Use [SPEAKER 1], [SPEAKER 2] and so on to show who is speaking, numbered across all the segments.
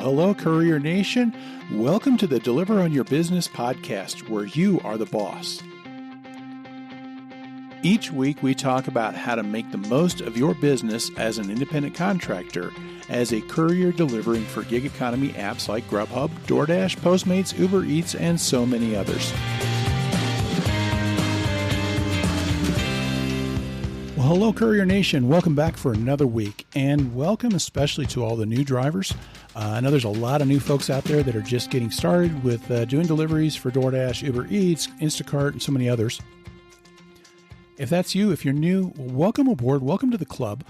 [SPEAKER 1] hello, Courier Nation. Welcome to the Deliver on Your Business podcast, where you are the boss. Each week, we talk about how to make the most of your business as an independent contractor, as a courier delivering for gig economy apps like Grubhub, Doordash, Postmates, Uber Eats, and so many others. Well, hello, Courier Nation. Welcome back for another week, and welcome especially to all the new drivers. I know there's a lot of new folks out there that are just getting started with doing deliveries for Doordash, Uber Eats, Instacart, and so many others. If that's you, if you're new, welcome aboard, welcome to the club.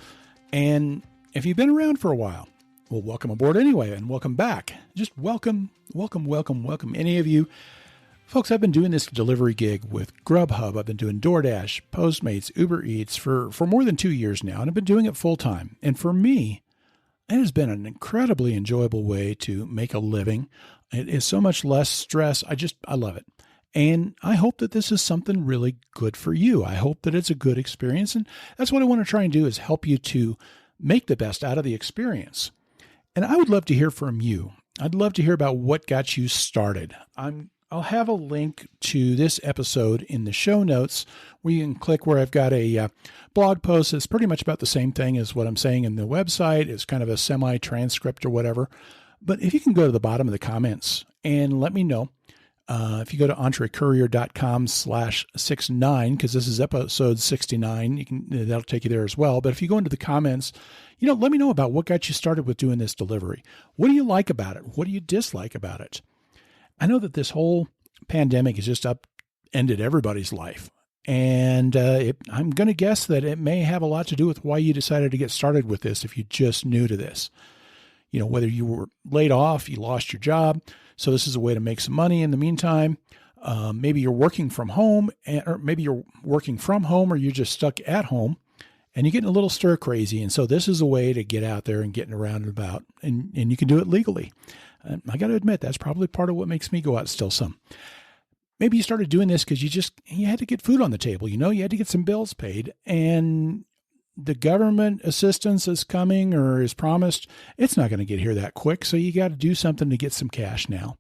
[SPEAKER 1] And if you've been around for a while, well, welcome aboard anyway, and welcome back. Just welcome. Any of you folks, I've been doing this delivery gig with Grubhub. I've been doing Doordash, Postmates, Uber Eats for more than 2 years now, and I've been doing it full time. And for me, it has been an incredibly enjoyable way to make a living. It is so much less stress. I love it. And I hope that this is something really good for you. I hope that it's a good experience. And that's what I want to try and do, is help you to make the best out of the experience. And I would love to hear from you. I'd love to hear about what got you started. I'll have a link to this episode in the show notes, where you can click where I've got a blog post that's pretty much about the same thing as what I'm saying in the website. It's kind of a semi-transcript or whatever. But if you can go to the bottom of the comments and let me know, if you go to entrecourier.com/69, because this is episode 69, that'll take you there as well. But if you go into the comments, let me know about what got you started with doing this delivery. What do you like about it? What do you dislike about it? I know that this whole pandemic has just upended everybody's life. And I'm going to guess that it may have a lot to do with why you decided to get started with this if you're just new to this. Whether you were laid off, you lost your job, so this is a way to make some money in the meantime. Maybe you're working from home, or maybe you're working from home, or you're just stuck at home, and you're getting a little stir crazy. And so this is a way to get out there and getting around and about, and you can do it legally. I got to admit, that's probably part of what makes me go out still some. Maybe you started doing this because you had to get food on the table. You had to get some bills paid, and the government assistance is coming or is promised. It's not going to get here that quick. So you got to do something to get some cash now.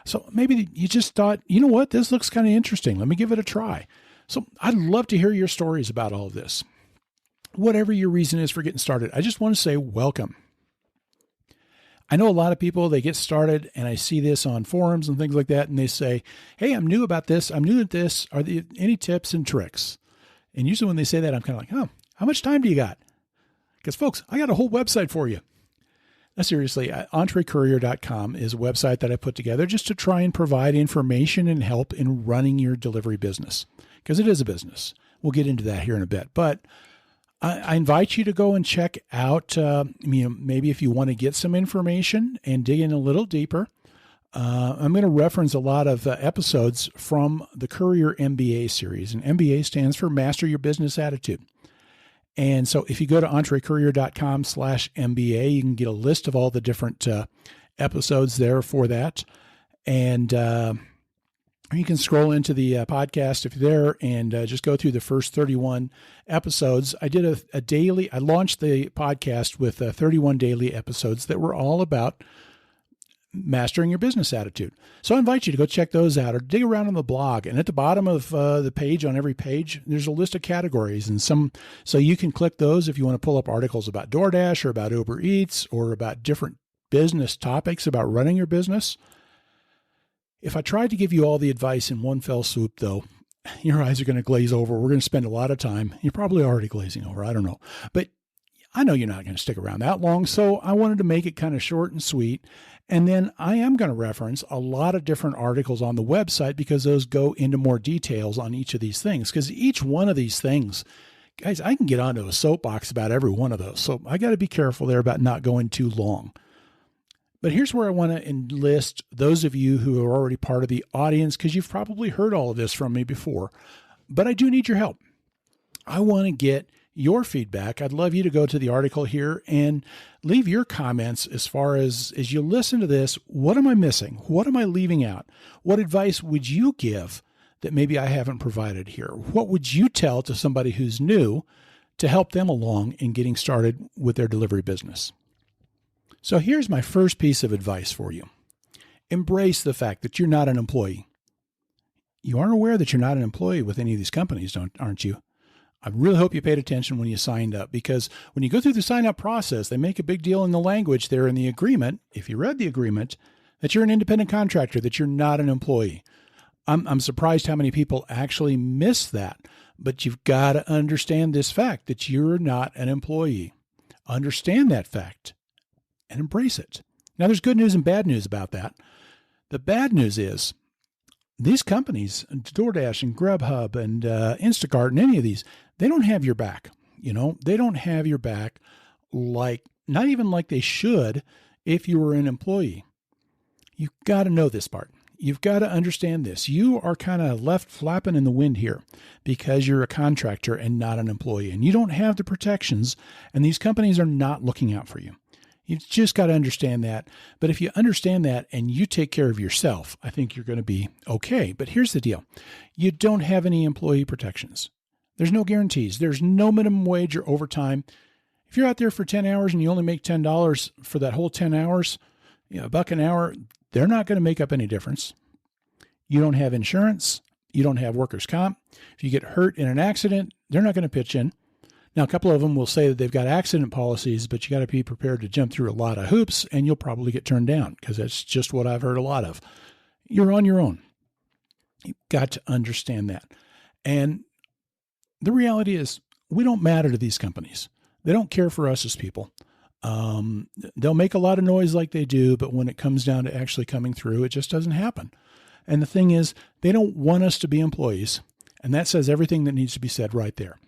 [SPEAKER 1] So maybe you just thought, you know what, this looks kind of interesting. Let me give it a try. So I'd love to hear your stories about all of this. Whatever your reason is for getting started, I just want to say welcome. I know a lot of people, they get started, and I see this on forums and things like that, and they say, hey, I'm new about this. I'm new at this. Are there any tips and tricks? And usually when they say that, I'm kind of like, how much time do you got? Because folks, I got a whole website for you. Now, seriously, entrecourier.com is a website that I put together just to try and provide information and help in running your delivery business, because it is a business. We'll get into that here in a bit, but I invite you to go and check out, maybe if you want to get some information and dig in a little deeper. I'm going to reference a lot of episodes from the Courier MBA series, and MBA stands for Master Your Business Attitude. And so if you go to entrecourier.com/MBA, you can get a list of all the different episodes there for that. And you can scroll into the podcast if you're there and just go through the first 31 episodes. I did I launched the podcast with 31 daily episodes that were all about mastering your business attitude. So I invite you to go check those out, or dig around on the blog. And at the bottom of the page, on every page, there's a list of categories, and so you can click those if you want to pull up articles about DoorDash or about Uber Eats or about different business topics about running your business. If I tried to give you all the advice in one fell swoop, though, your eyes are going to glaze over. We're going to spend a lot of time. You're probably already glazing over. I don't know. But I know you're not going to stick around that long, so I wanted to make it kind of short and sweet. And then I am going to reference a lot of different articles on the website, because those go into more details on each of these things. Because each one of these things, guys, I can get onto a soapbox about every one of those. So I got to be careful there about not going too long. But here's where I want to enlist those of you who are already part of the audience, because you've probably heard all of this from me before. But I do need your help. I want to get your feedback. I'd love you to go to the article here and leave your comments as far as you listen to this. What am I missing? What am I leaving out? What advice would you give that maybe I haven't provided here? What would you tell to somebody who's new to help them along in getting started with their delivery business? So here's my first piece of advice for you. Embrace the fact that you're not an employee. You are aware that you're not an employee with any of these companies, aren't you? I really hope you paid attention when you signed up, because when you go through the sign up process, they make a big deal in the language there in the agreement, if you read the agreement, that you're an independent contractor, that you're not an employee. I'm surprised how many people actually miss that, but you've got to understand this fact that you're not an employee. Understand that fact and embrace it. Now, there's good news and bad news about that. The bad news is these companies, Doordash and Grubhub and InstaCart and any of these, they don't have your back. They don't have your back not even like they should if you were an employee. You've got to know this part. You've got to understand this. You are kind of left flapping in the wind here because you're a contractor and not an employee, and you don't have the protections, and these companies are not looking out for you. You've just got to understand that. But if you understand that and you take care of yourself, I think you're going to be okay. But here's the deal. You don't have any employee protections. There's no guarantees. There's no minimum wage or overtime. If you're out there for 10 hours and you only make $10 for that whole 10 hours, $1 an hour, they're not going to make up any difference. You don't have insurance. You don't have workers' comp. If you get hurt in an accident, they're not going to pitch in. Now, a couple of them will say that they've got accident policies, but you got to be prepared to jump through a lot of hoops, and you'll probably get turned down, because that's just what I've heard a lot of. You're on your own. You've got to understand that. And the reality is, we don't matter to these companies. They don't care for us as people. They'll make a lot of noise like they do, but when it comes down to actually coming through, it just doesn't happen. And the thing is, they don't want us to be employees, and that says everything that needs to be said right there.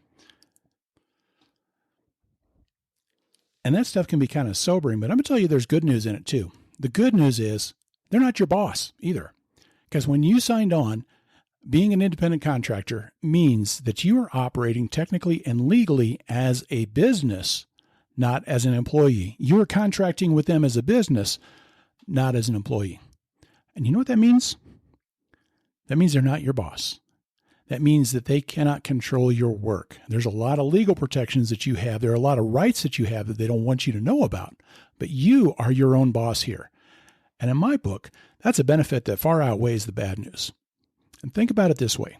[SPEAKER 1] And that stuff can be kind of sobering, but I'm going to tell you there's good news in it too. The good news is they're not your boss either. Because when you signed on, being an independent contractor means that you are operating technically and legally as a business, not as an employee. You are contracting with them as a business, not as an employee. And you know what that means? That means they're not your boss. That means that they cannot control your work. There's a lot of legal protections that you have. There are a lot of rights that you have that they don't want you to know about. But you are your own boss here. And in my book, that's a benefit that far outweighs the bad news. And think about it this way.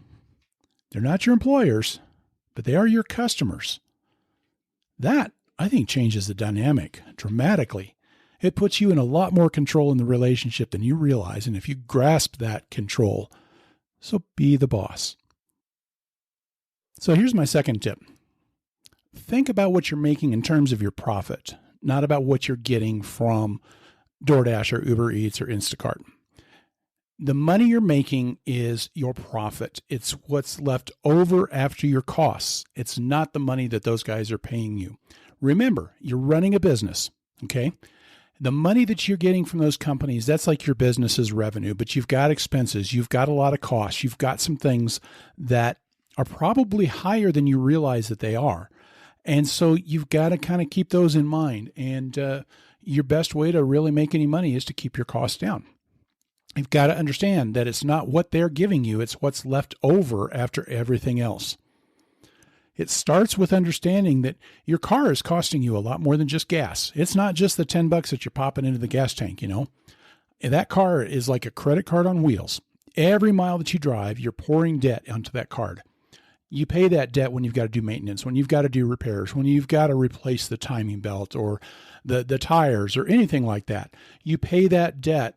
[SPEAKER 1] They're not your employers, but they are your customers. That, I think, changes the dynamic dramatically. It puts you in a lot more control in the relationship than you realize. And if you grasp that control, so be the boss. So here's my second tip. Think about what you're making in terms of your profit, not about what you're getting from DoorDash or Uber Eats or Instacart. The money you're making is your profit. It's what's left over after your costs. It's not the money that those guys are paying you. Remember, you're running a business, okay? The money that you're getting from those companies, that's like your business's revenue, but you've got expenses. You've got a lot of costs. You've got some things that are probably higher than you realize that they are. And so you've got to kind of keep those in mind. And your best way to really make any money is to keep your costs down. You've got to understand that it's not what they're giving you, it's what's left over after everything else. It starts with understanding that your car is costing you a lot more than just gas. It's not just the $10 that you're popping into the gas tank, That car is like a credit card on wheels. Every mile that you drive, you're pouring debt onto that card. You pay that debt when you've got to do maintenance, when you've got to do repairs, when you've got to replace the timing belt or the tires or anything like that. You pay that debt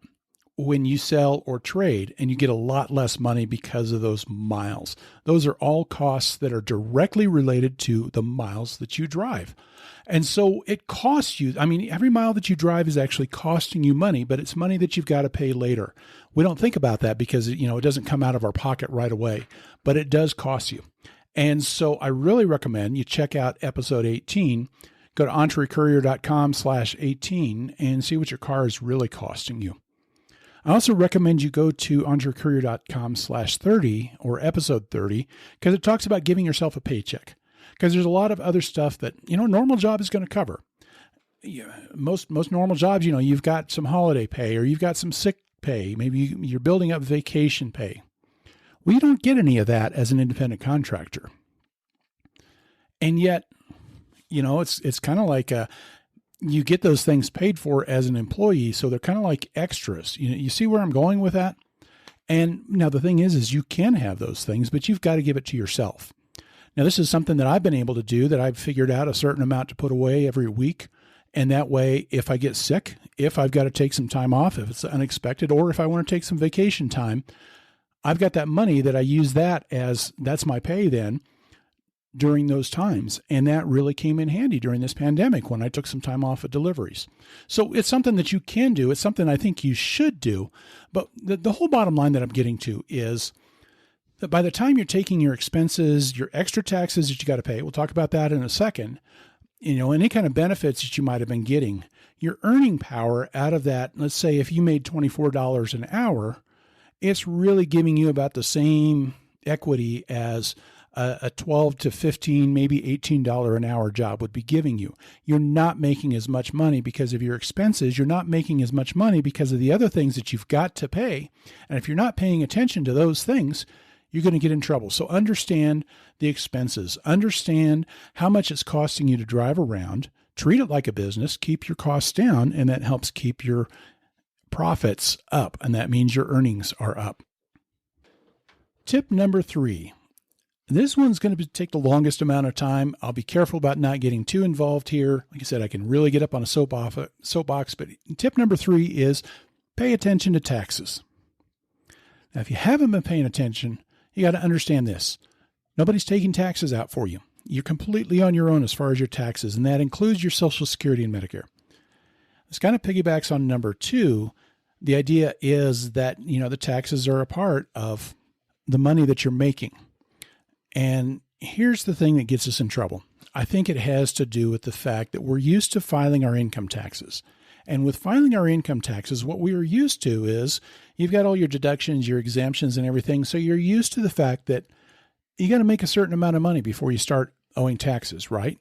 [SPEAKER 1] when you sell or trade, and you get a lot less money because of those miles. Those are all costs that are directly related to the miles that you drive. And so it costs you, every mile that you drive is actually costing you money, but it's money that you've got to pay later. We don't think about that because, it doesn't come out of our pocket right away, but it does cost you. And so I really recommend you check out episode 18. Go to entrecourier.com/18 and see what your car is really costing you. I also recommend you go to entrecourier.com/30 or episode 30 because it talks about giving yourself a paycheck. Because there's a lot of other stuff that, normal job is going to cover. Most normal jobs, you've got some holiday pay or you've got some sick pay. Maybe you're building up vacation pay. We don't get any of that as an independent contractor. And yet, it's kind of like you get those things paid for as an employee. So they're kind of like extras. You see where I'm going with that? And now the thing is you can have those things, but you've got to give it to yourself. Now, this is something that I've been able to do, that I've figured out a certain amount to put away every week. And that way, if I get sick, if I've got to take some time off, if it's unexpected, or if I want to take some vacation time, I've got that money that I use that's my pay then during those times. And that really came in handy during this pandemic when I took some time off of deliveries. So it's something that you can do. It's something I think you should do. But the whole bottom line that I'm getting to is that by the time you're taking your expenses, your extra taxes that you got to pay, we'll talk about that in a second, any kind of benefits that you might have been getting, your earning power out of that, let's say if you made $24 an hour, it's really giving you about the same equity as a $12 to $15, maybe $18 an hour job would be giving you. You're not making as much money because of your expenses. You're not making as much money because of the other things that you've got to pay. And if you're not paying attention to those things, you're going to get in trouble. So understand the expenses. Understand how much it's costing you to drive around. Treat it like a business. Keep your costs down, and that helps keep your profits up, and that means your earnings are up. Tip number 3. This one's going to take the longest amount of time. I'll be careful about not getting too involved here. Like I said, I can really get up on a soapbox, but tip number 3 is pay attention to taxes. Now, if you haven't been paying attention, you got to understand this. Nobody's taking taxes out for you. You're completely on your own as far as your taxes, and that includes your Social Security and Medicare. This kind of piggybacks on number 2. The idea is that, the taxes are a part of the money that you're making. And here's the thing that gets us in trouble. I think it has to do with the fact that we're used to filing our income taxes. And with filing our income taxes, what we are used to is you've got all your deductions, your exemptions and everything. So you're used to the fact that you got to make a certain amount of money before you start owing taxes, right?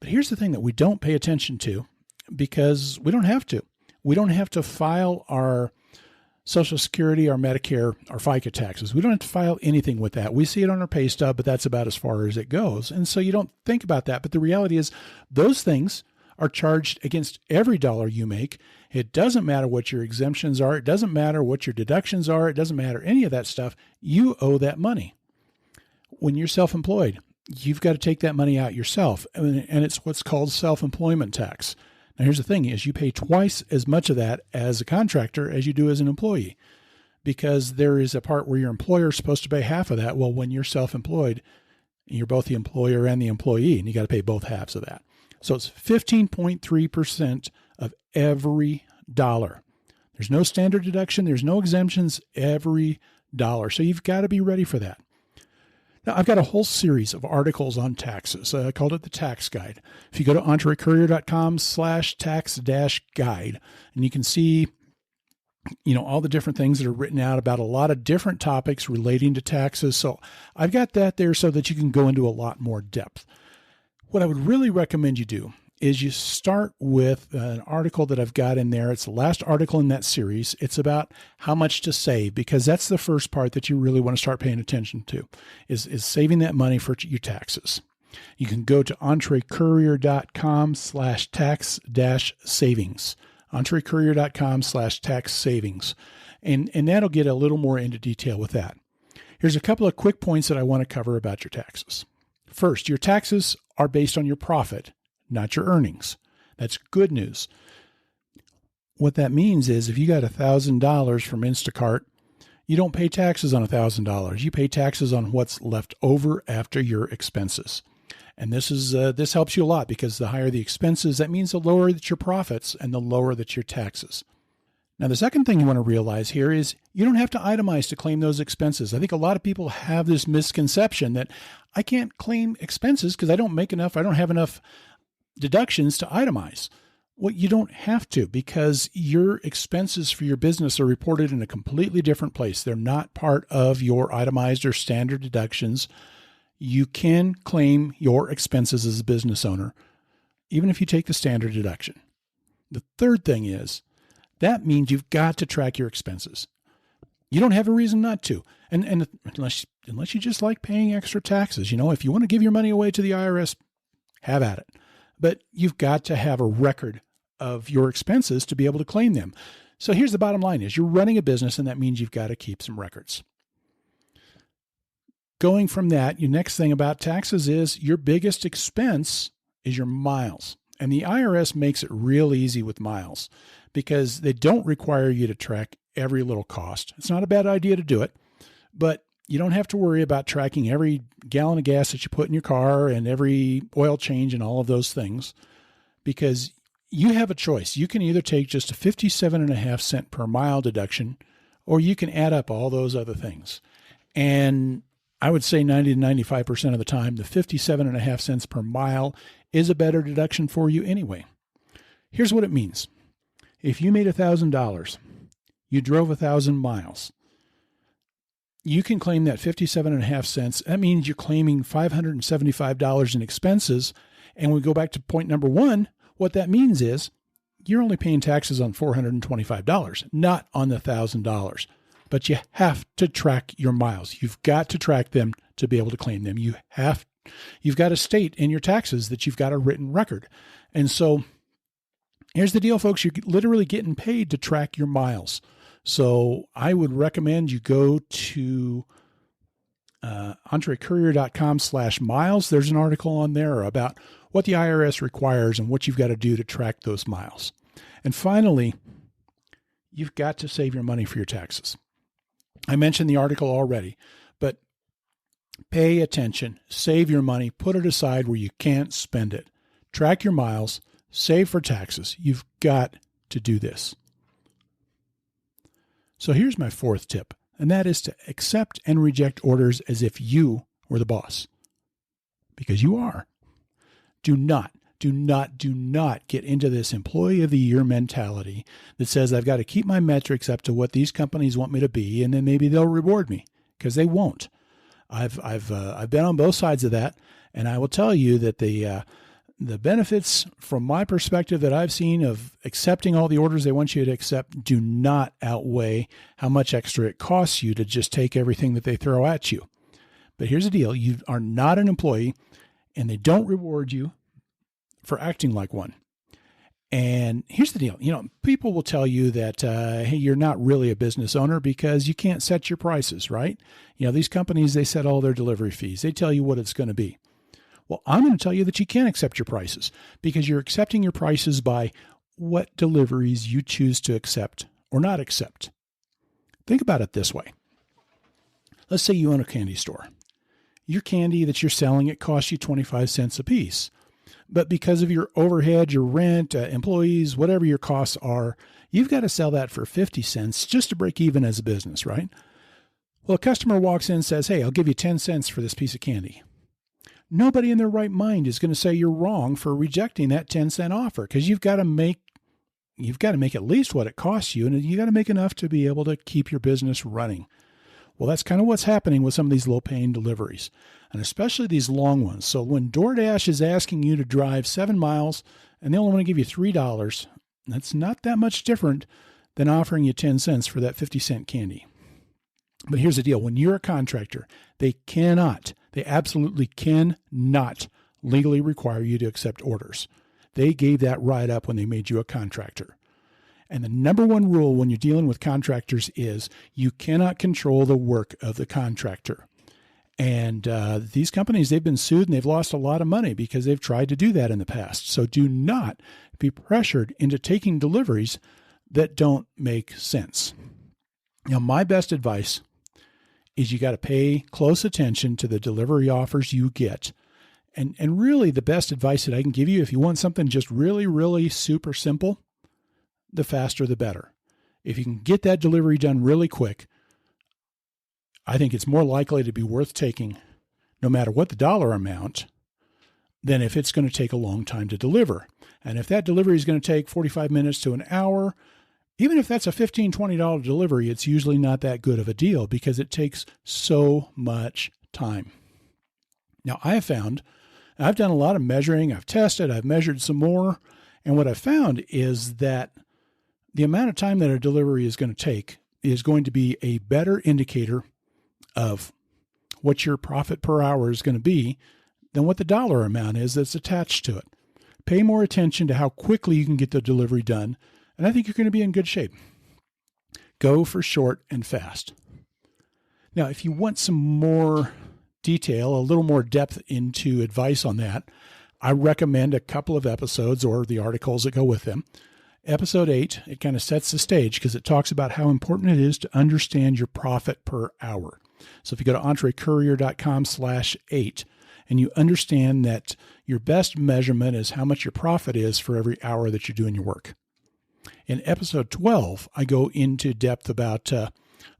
[SPEAKER 1] But here's the thing that we don't pay attention to, because we don't have to. We don't have to file our Social Security, our Medicare, our FICA taxes. We don't have to file anything with that. We see it on our pay stub, but that's about as far as it goes. And so you don't think about that. But the reality is those things are charged against every dollar you make. It doesn't matter what your exemptions are. It doesn't matter what your deductions are. It doesn't matter any of that stuff. You owe that money. When you're self-employed, you've got to take that money out yourself. And it's what's called self-employment tax. Now, here's the thing is you pay twice as much of that as a contractor as you do as an employee, because there is a part where your employer is supposed to pay half of that. Well, when you're self-employed, you're both the employer and the employee, and you got to pay both halves of that. So it's 15.3% of every dollar. There's no standard deduction. There's no exemptions, every dollar. So you've got to be ready for that. Now, I've got a whole series of articles on taxes. I called it the Tax Guide. If you go to entrecourier.com/tax-guide, and you can see, all the different things that are written out about a lot of different topics relating to taxes. So I've got that there so that you can go into a lot more depth. What I would really recommend you do is you start with an article that I've got in there. It's the last article in that series. It's about how much to save, because that's the first part that you really want to start paying attention to is saving that money for your taxes. You can go to entrecourier.com/tax-savings, entrecourier.com/tax-savings, and that'll get a little more into detail with that. Here's a couple of quick points that I want to cover about your taxes. First, your taxes are based on your profit, not your earnings. That's good news. What that means is if you got $1,000 from Instacart, you don't pay taxes on $1,000. You pay taxes on what's left over after your expenses. And this helps you a lot, because the higher the expenses, that means the lower that your profits and the lower that your taxes. Now, the second thing you want to realize here is you don't have to itemize to claim those expenses. I think a lot of people have this misconception that I can't claim expenses because I don't make enough, I don't have enough deductions to itemize. Well, you don't have to, because your expenses for your business are reported in a completely different place. They're not part of your itemized or standard deductions. You can claim your expenses as a business owner, even if you take the standard deduction. The third thing is, that means you've got to track your expenses. You don't have a reason not to. And unless you just like paying extra taxes, if you want to give your money away to the IRS, have at it. but you've got to have a record of your expenses to be able to claim them. So here's the bottom line is you're running a business, and that means you've got to keep some records. Going from that, your next thing about taxes is your biggest expense is your miles. And the IRS makes it real easy with miles because they don't require you to track every little cost. It's not a bad idea to do it, but you don't have to worry about tracking every gallon of gas that you put in your car and every oil change and all of those things, because you have a choice. You can either take just a 57.5 cent per mile deduction, or you can add up all those other things. And I would say 90 to 95% of the time, the 57.5 cents per mile is a better deduction for you anyway. Here's what it means. If you made $1,000, you drove 1,000 miles, you can claim that 57.5 cents. That means you're claiming $575 in expenses. And we go back to point number one. What that means is you're only paying taxes on $425, not on the $1,000. But you have to track your miles. You've got to track them to be able to claim them. You've got to state in your taxes that you've got a written record. And so here's the deal, folks. You're literally getting paid to track your miles. So I would recommend you go to entrecourier.com/miles. There's an article on there about what the IRS requires and what you've got to do to track those miles. And finally, you've got to save your money for your taxes. I mentioned the article already, but pay attention, save your money, put it aside where you can't spend it. Track your miles, save for taxes. You've got to do this. So here's my fourth tip, and that is to accept and reject orders as if you were the boss, because you are. Do not get into this employee of the year mentality that says I've got to keep my metrics up to what these companies want me to be, and then maybe they'll reward me, because they won't. I've been on both sides of that, and I will tell you that the benefits from my perspective that I've seen of accepting all the orders they want you to accept do not outweigh how much extra it costs you to just take everything that they throw at you. But here's the deal. You are not an employee, and they don't reward you for acting like one. And here's the deal. People will tell you that, hey, you're not really a business owner because you can't set your prices, right? These companies, they set all their delivery fees. They tell you what it's going to be. Well, I'm going to tell you that you can accept your prices because you're accepting your prices by what deliveries you choose to accept or not accept. Think about it this way. Let's say you own a candy store. Your candy that you're selling, it costs you 25 cents a piece. But because of your overhead, your rent, employees, whatever your costs are, you've got to sell that for 50 cents just to break even as a business, right? Well, a customer walks in and says, hey, I'll give you 10 cents for this piece of candy. Nobody in their right mind is going to say you're wrong for rejecting that 10-cent offer, because you've got to make at least what it costs you, and you got to make enough to be able to keep your business running. Well, that's kind of what's happening with some of these low-paying deliveries, and especially these long ones. So when DoorDash is asking you to drive 7 miles and they only want to give you $3, that's not that much different than offering you 10 cents for that 50-cent candy. But here's the deal. When you're a contractor, they absolutely cannot legally require you to accept orders. They gave that right up when they made you a contractor. And the number one rule when you're dealing with contractors is you cannot control the work of the contractor. And these companies, they've been sued and they've lost a lot of money because they've tried to do that in the past. So do not be pressured into taking deliveries that don't make sense. Now, my best advice is you got to pay close attention to the delivery offers you get. And really the best advice that I can give you, if you want something just really, really super simple, the faster the better. If you can get that delivery done really quick, I think it's more likely to be worth taking no matter what the dollar amount than if it's going to take a long time to deliver. And if that delivery is going to take 45 minutes to an hour, even if that's a $15, $20 delivery, it's usually not that good of a deal because it takes so much time. Now, I have found, I've done a lot of measuring, I've tested, I've measured some more, and what I've found is that the amount of time that a delivery is going to take is going to be a better indicator of what your profit per hour is going to be than what the dollar amount is that's attached to it. Pay more attention to how quickly you can get the delivery done, and I think you're going to be in good shape. Go for short and fast. Now, if you want some more detail, a little more depth into advice on that, I recommend a couple of episodes or the articles that go with them. Episode 8, it kind of sets the stage because it talks about how important it is to understand your profit per hour. So if you go to entrecourier.com/8 and you understand that your best measurement is how much your profit is for every hour that you're doing your work. In episode 12, I go into depth about the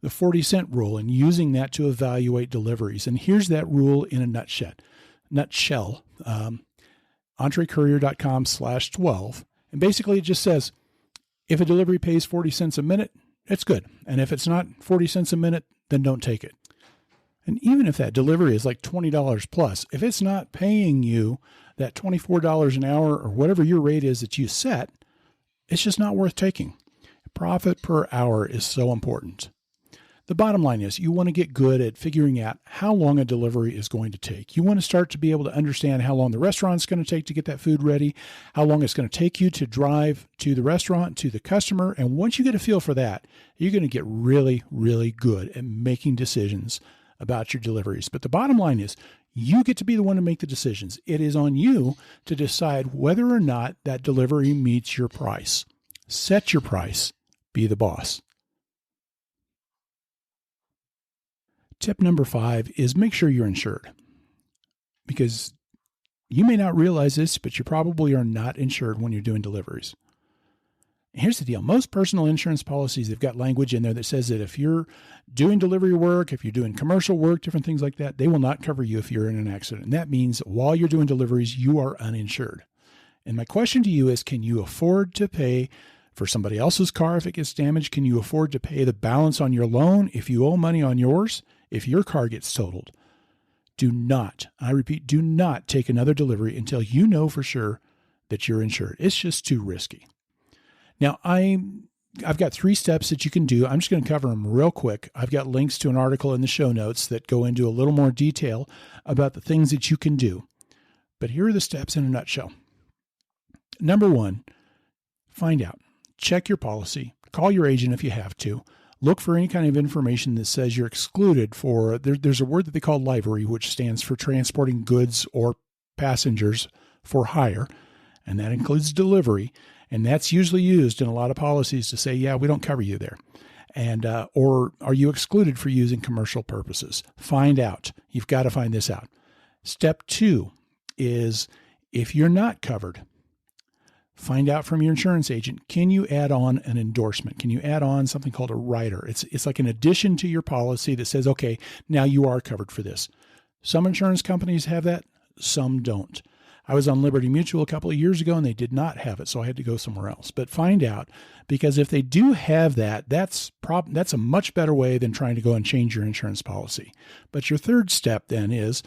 [SPEAKER 1] 40-cent rule and using that to evaluate deliveries. And here's that rule in a nutshell. entrecourier.com/12. And basically it just says, if a delivery pays 40 cents a minute, it's good. And if it's not 40 cents a minute, then don't take it. And even if that delivery is like $20 plus, if it's not paying you that $24 an hour or whatever your rate is that you set, it's just not worth taking. Profit per hour is so important. The bottom line is you want to get good at figuring out how long a delivery is going to take. You want to start to be able to understand how long the restaurant's going to take to get that food ready, how long it's going to take you to drive to the restaurant, to the customer. And once you get a feel for that, you're going to get really, really good at making decisions about your deliveries. But the bottom line is you get to be the one to make the decisions. It is on you to decide whether or not that delivery meets your price. Set your price. Be the boss. Tip number 5 is make sure you're insured. Because you may not realize this, but you probably are not insured when you're doing deliveries. Here's the deal. Most personal insurance policies, they've got language in there that says that if you're doing delivery work, if you're doing commercial work, different things like that, they will not cover you if you're in an accident. And that means while you're doing deliveries, you are uninsured. And my question to you is, can you afford to pay for somebody else's car if it gets damaged? Can you afford to pay the balance on your loan if you owe money on yours? If your car gets totaled? Do not, I repeat, do not take another delivery until you know for sure that you're insured. It's just too risky. Now, I've got 3 steps that you can do. I'm just going to cover them real quick. I've got links to an article in the show notes that go into a little more detail about the things that you can do. But here are the steps in a nutshell. Number 1, find out. Check your policy. Call your agent if you have to. Look for any kind of information that says you're excluded for, there's a word that they call livery, which stands for transporting goods or passengers for hire, and that includes delivery. And that's usually used in a lot of policies to say, yeah, we don't cover you there. And or are you excluded for using commercial purposes? Find out. You've got to find this out. Step 2 is if you're not covered, find out from your insurance agent, can you add on an endorsement? Can you add on something called a rider? It's like an addition to your policy that says, okay, now you are covered for this. Some insurance companies have that, some don't. I was on Liberty Mutual a couple of years ago and they did not have it, so I had to go somewhere else. But find out, because if they do have that, that's a much better way than trying to go and change your insurance policy. But your third step then is,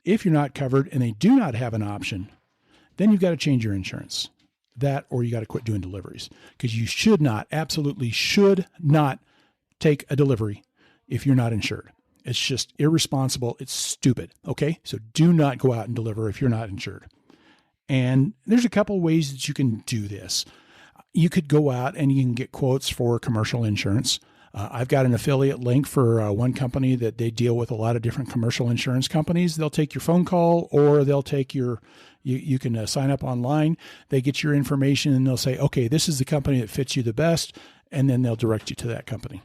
[SPEAKER 1] if you're not covered and they do not have an option, then you've got to change your insurance. That, or you got to quit doing deliveries, because you should not, absolutely should not take a delivery if you're not insured. It's just irresponsible. It's stupid. Okay. So do not go out and deliver if you're not insured. And there's a couple ways that you can do this. You could go out and you can get quotes for commercial insurance. I've got an affiliate link for one company that they deal with a lot of different commercial insurance companies. They'll take your phone call, or they'll take you can sign up online. They get your information and they'll say, okay, this is the company that fits you the best. And then they'll direct you to that company.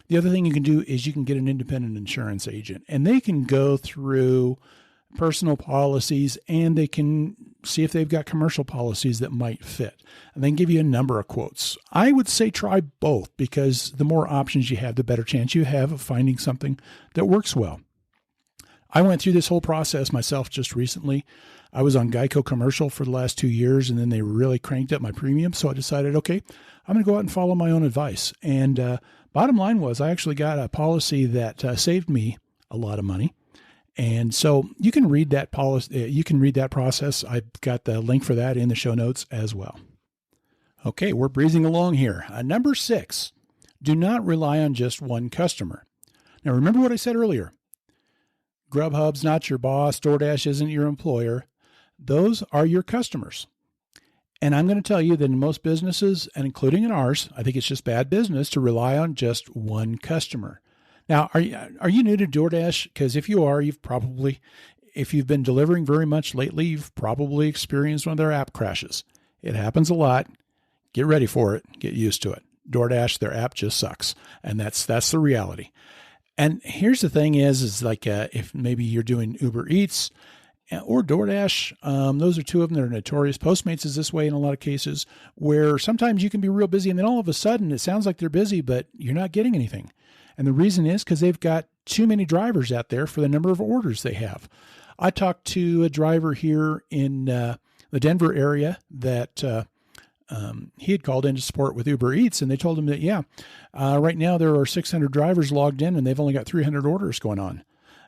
[SPEAKER 1] The other thing you can do is you can get an independent insurance agent, and they can go through personal policies and they can see if they've got commercial policies that might fit, and they can give you a number of quotes. I would say try both, because the more options you have, the better chance you have of finding something that works well. I went through this whole process myself just recently. I was on Geico commercial for the last 2 years, and then they really cranked up my premium. So I decided, okay, I'm going to go out and follow my own advice. And bottom line was I actually got a policy that saved me a lot of money. And so you can read that policy. You can read that process. I've got the link for that in the show notes as well. Okay, we're breezing along here. Number 6, do not rely on just one customer. Now, remember what I said earlier. Grubhub's not your boss. DoorDash isn't your employer. Those are your customers. And I'm going to tell you that in most businesses, and including in ours, I think it's just bad business to rely on just one customer. Now, are you new to DoorDash? Because if you are, if you've been delivering very much lately, you've probably experienced one of their app crashes. It happens a lot. Get ready for it. Get used to it. DoorDash, their app just sucks. And that's the reality. And here's the thing is like if maybe you're doing Uber Eats or DoorDash, those are two of them that are notorious. Postmates is this way in a lot of cases, where sometimes you can be real busy and then all of a sudden it sounds like they're busy, but you're not getting anything. And the reason is because they've got too many drivers out there for the number of orders they have. I talked to a driver here in the Denver area that he had called into support with Uber Eats, and they told him that, right now there are 600 drivers logged in and they've only got 300 orders going on.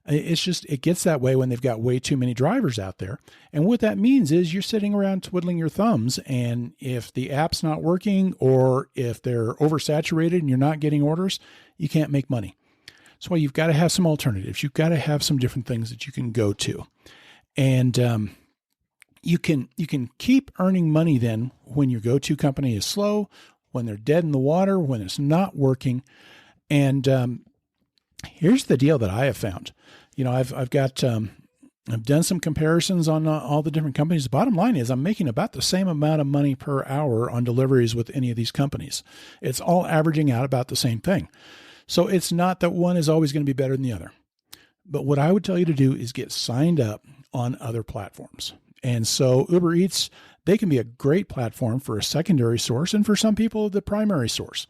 [SPEAKER 1] It gets that way when they've got way too many drivers out there. And what that means is you're sitting around twiddling your thumbs. And if the app's not working or if they're oversaturated and you're not getting orders, you can't make money. That's why you've got to have some alternatives. You've got to have some different things that you can go to. And you can keep earning money then when your go-to company is slow, when they're dead in the water, when it's not working. And here's the deal that I have found. I've done some comparisons on all the different companies. The bottom line is I'm making about the same amount of money per hour on deliveries with any of these companies. It's all averaging out about the same thing. So it's not that one is always going to be better than the other. But what I would tell you to do is get signed up on other platforms. And so Uber Eats, they can be a great platform for a secondary source and for some people, the primary source.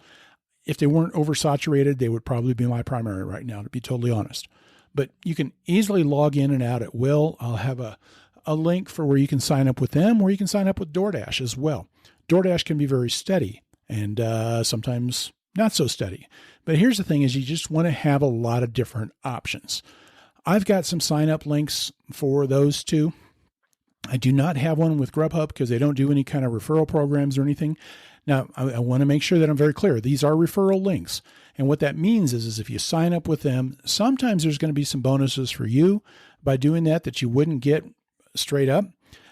[SPEAKER 1] If they weren't oversaturated, they would probably be my primary right now, to be totally honest. But you can easily log in and out at will. I'll have a link for where you can sign up with them, or you can sign up with DoorDash as well. DoorDash can be very steady and sometimes not so steady. But here's the thing is you just want to have a lot of different options. I've got some sign up links for those two. I do not have one with Grubhub because they don't do any kind of referral programs or anything. Now, I want to make sure that I'm very clear. These are referral links. And what that means is if you sign up with them, sometimes there's going to be some bonuses for you by doing that you wouldn't get straight up.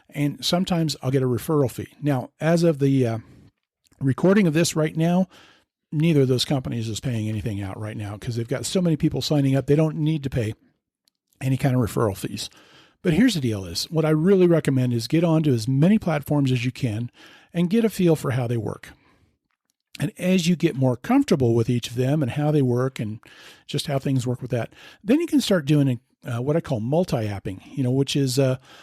[SPEAKER 1] And sometimes I'll get a referral fee. Now, as of the recording of this right now, neither of those companies is paying anything out right now because they've got so many people signing up. They don't need to pay any kind of referral fees. But here's the deal is what I really recommend is get onto as many platforms as you can and get a feel for how they work. And as you get more comfortable with each of them and how they work and just how things work with that, then you can start doing what I call multi-apping, which is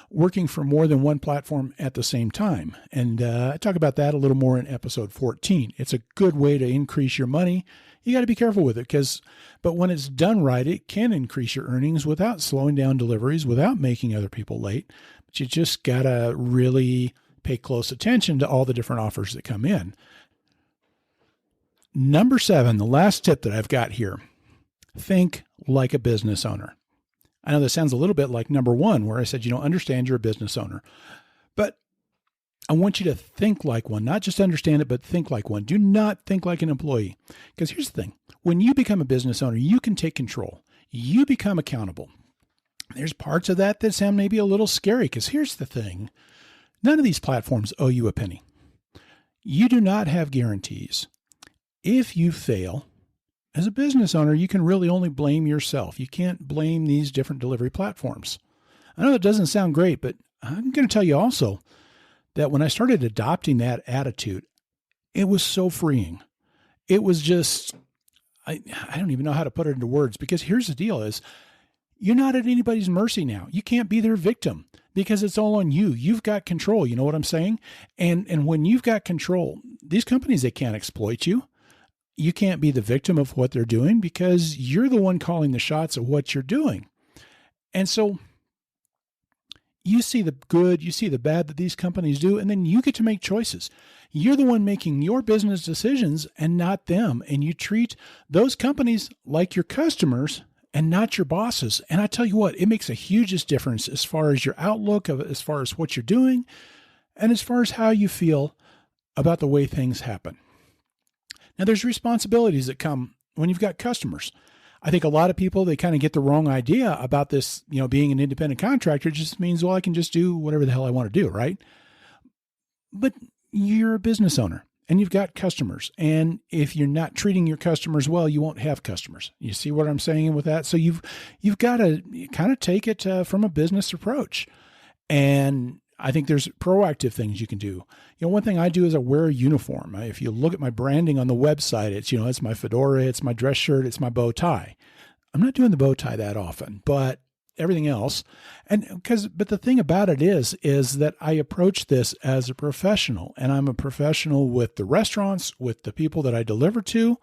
[SPEAKER 1] working for more than one platform at the same time. And I talk about that a little more in episode 14. It's a good way to increase your money. You got to be careful with it but when it's done right, it can increase your earnings without slowing down deliveries, without making other people late. But you just got to really pay close attention to all the different offers that come in. Number 7, the last tip that I've got here, think like a business owner. I know that sounds a little bit like number 1, where I said, understand you're a business owner. But I want you to think like one, not just understand it, but think like one. Do not think like an employee. Because here's the thing. When you become a business owner, you can take control. You become accountable. There's parts of that sound maybe a little scary because here's the thing. None of these platforms owe you a penny. You do not have guarantees. If you fail, as a business owner, you can really only blame yourself. You can't blame these different delivery platforms. I know that doesn't sound great, but I'm going to tell you also that when I started adopting that attitude, it was so freeing. It was just, I don't even know how to put it into words because here's the deal is you're not at anybody's mercy now. You can't be their victim because it's all on you. You've got control. You know what I'm saying? And when you've got control, these companies, they can't exploit you. You can't be the victim of what they're doing because you're the one calling the shots of what you're doing. And so you see the good, you see the bad that these companies do, and then you get to make choices. You're the one making your business decisions and not them. And you treat those companies like your customers and not your bosses. And I tell you what, it makes a hugest difference as far as your outlook, as far as what you're doing, and as far as how you feel about the way things happen. Now, there's responsibilities that come when you've got customers. I think a lot of people, they kind of get the wrong idea about this, being an independent contractor. It just means, well, I can just do whatever the hell I want to do, right? But you're a business owner and you've got customers. And if you're not treating your customers well, you won't have customers. You see what I'm saying with that? So you've got to kind of take it from a business approach. And I think there's proactive things you can do. One thing I do is I wear a uniform. If you look at my branding on the website, it's my fedora, it's my dress shirt, it's my bow tie. I'm not doing the bow tie that often, but everything else. But the thing about it is that I approach this as a professional, and I'm a professional with the restaurants, with the people that I deliver to.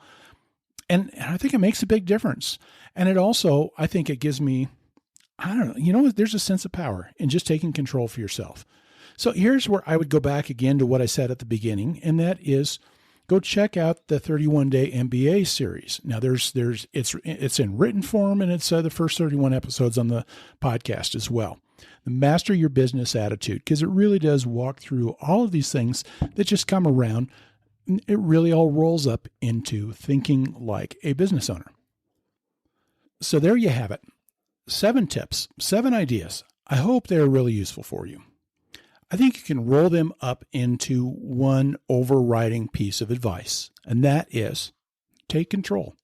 [SPEAKER 1] And I think it makes a big difference. And it also, I think it gives me, there's a sense of power in just taking control for yourself. So here's where I would go back again to what I said at the beginning, and that is go check out the 31-Day MBA series. Now it's in written form, and it's the first 31 episodes on the podcast as well. The Master Your Business Attitude, because it really does walk through all of these things that just come around. It really all rolls up into thinking like a business owner. So there you have it. 7 tips, 7 ideas. I hope they're really useful for you. I think you can roll them up into one overriding piece of advice, and that is take control.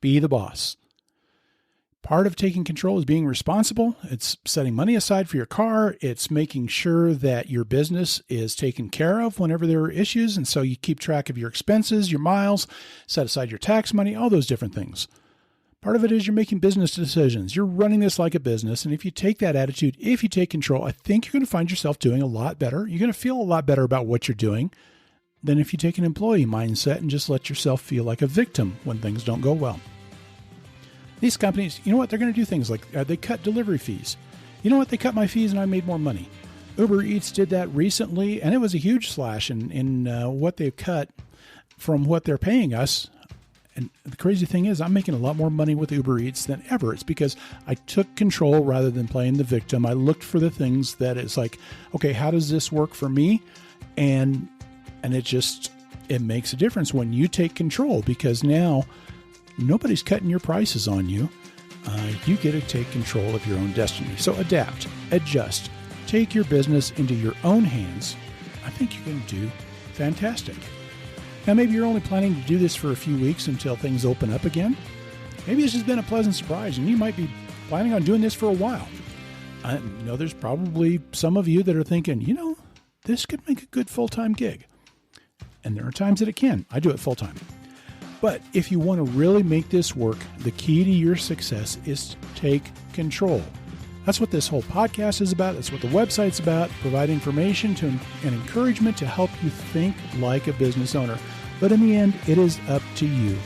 [SPEAKER 1] Be the boss. Part of taking control is being responsible. It's setting money aside for your car. It's making sure that your business is taken care of whenever there are issues, and so you keep track of your expenses, your miles, set aside your tax money, all those different things. Part of it is you're making business decisions. You're running this like a business. And if you take that attitude, if you take control, I think you're going to find yourself doing a lot better. You're going to feel a lot better about what you're doing than if you take an employee mindset and just let yourself feel like a victim when things don't go well. These companies, you know what? They're going to do things like they cut delivery fees. You know what? They cut my fees and I made more money. Uber Eats did that recently, and it was a huge slash in what they've cut from what they're paying us. And the crazy thing is I'm making a lot more money with Uber Eats than ever. It's because I took control rather than playing the victim. I looked for the things that it's like, okay, how does this work for me? And it makes a difference when you take control, because now nobody's cutting your prices on you. You get to take control of your own destiny. So adapt, adjust, take your business into your own hands. I think you're going to do fantastic. Now, maybe you're only planning to do this for a few weeks until things open up again. Maybe this has been a pleasant surprise, and you might be planning on doing this for a while. I know there's probably some of you that are thinking, this could make a good full-time gig. And there are times that it can. I do it full-time. But if you want to really make this work, the key to your success is to take control. That's what this whole podcast is about. That's what the website's about, provide information and encouragement to help you think like a business owner. But in the end, it is up to you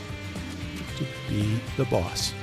[SPEAKER 1] to be the boss.